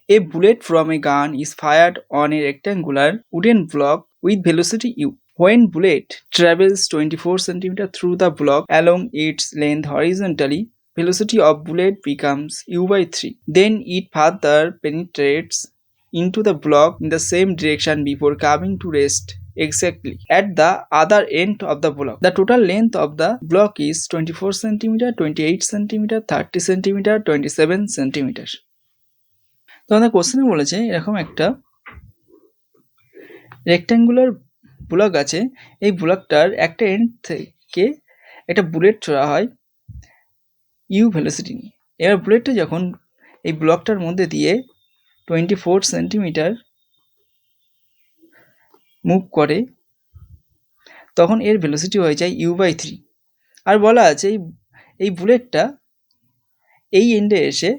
A bullet from a gun is fired on a rectangular wooden block with velocity u. When bullet travels 24 cm through the block along its length horizontally, velocity of bullet becomes u/3. Then it further penetrates into the block in the same direction before coming to rest exactly at the other end of the block. The total length of the block is 24 cm, 28 cm, 30 cm, 27 cm. তো আমাদের কোশ্চেনে বলেছে এরকম একটা rectangular block আছে, এই ব্লকটার একটা and থেকে একটা বুলেট ছোড়া হয় ইউ ভেলোসিটি নিয়ে। এবার বুলেটটা যখন এই ব্লকটার মধ্যে দিয়ে 24 সেন্টিমিটার মুভ করে তখন এর ভেলোসিটি হয়ে যায় u/3। আর বলা আছে এই বুলেটটা এই এন্ডে এসে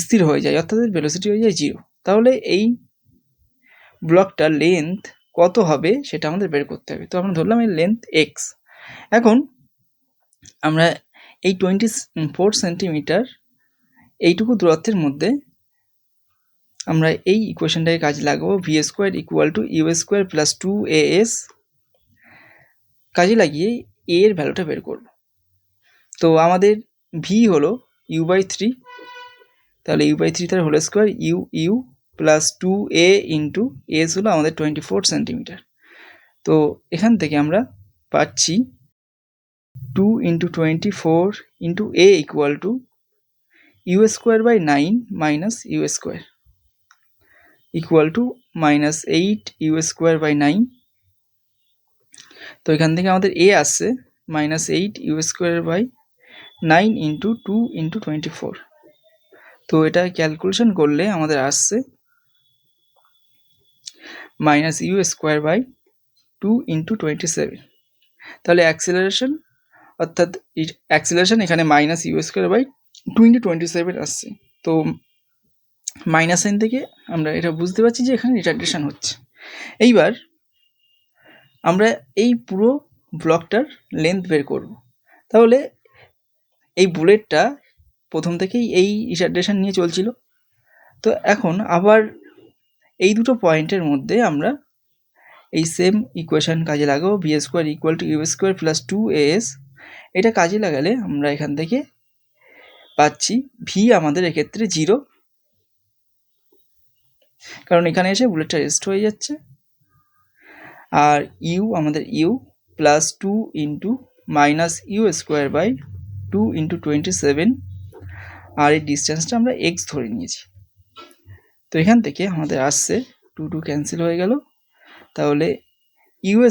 স্থির হয়ে যায়, অর্থাৎ এর ভেলোসিটি হয়ে যায় 0। তাহলে এই ব্লকটার লেন্থ কত হবে সেটা আমাদের বের করতে হবে। তো আমরা ধরলাম এর লেন্থ x। এখন আমরা এই 24 সেন্টিমিটার এইটুকু দূরত্বের মধ্যে আমরা এই ইকুয়েশনটাকে কাজে লাগাবো, v² = u² + 2as কাজে লাগিয়ে a এর ভ্যালুটা বের করব। তো আমাদের v হলো u/3, তাহলে u/3 তার whole square u plus 2a into s হলো আমাদের 24 সেন্টিমিটার। তো এখান থেকে আমরা পাচ্ছি 2 × 24 × a = u²/9 - u² -8 u²/9। তো এখান থেকে আমাদের a আসছে -8 u²/9 × 2 × 24। তো এটা ক্যালকুলেশন করলে আমাদের আসছে -u²/2 × 27। তাহলে অ্যাক্সিলারেশন এখানে -u²/2 × 27 আসছে। তো মাইনাস সাইন থেকে আমরা এটা বুঝতে পারছি যে এখানে রিটার্ডেশন হচ্ছে। এইবার আমরা এই পুরো ব্লকটার লেন্থ বের করব। তাহলে এই বুলেটটা প্রথম থেকেই এই রিটার্ডেশন নিয়ে চলছিল। তো এখন আবার এই দুটো পয়েন্টের মধ্যে আমরা এই সেম ইকুয়েশন কাজে লাগাবো, v² = u² + 2as। এটা কাজে লাগালে আমরা এখান থেকে পাচ্ছি v আমাদের এক্ষেত্রে 0, কারণ এখানে এসে বুলেটটা রেস্ট হয়ে যাচ্ছে। আর u আমাদের u প্লাস 2 × -u²/2 × 27, আর এই ডিস্টেন্সটা আমরা x ধরে নিয়েছি। তো এখান থেকে আমাদের আসছে 2 ক্যান্সেল হয়ে গেল। তাহলে u² ×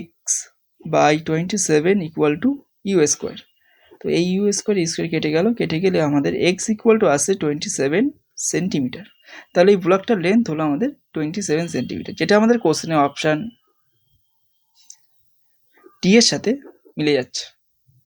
x/27 = u²। তো এই u² কেটে গেলে আমাদের x = আসছে 27 সেন্টিমিটার। তাহলে এই ব্লকটার লেন্থ হলো আমাদের 27 সেন্টিমিটার, যেটা আমাদের কোশ্চেনের অপশান ডি এর সাথে মিলে যাচ্ছে।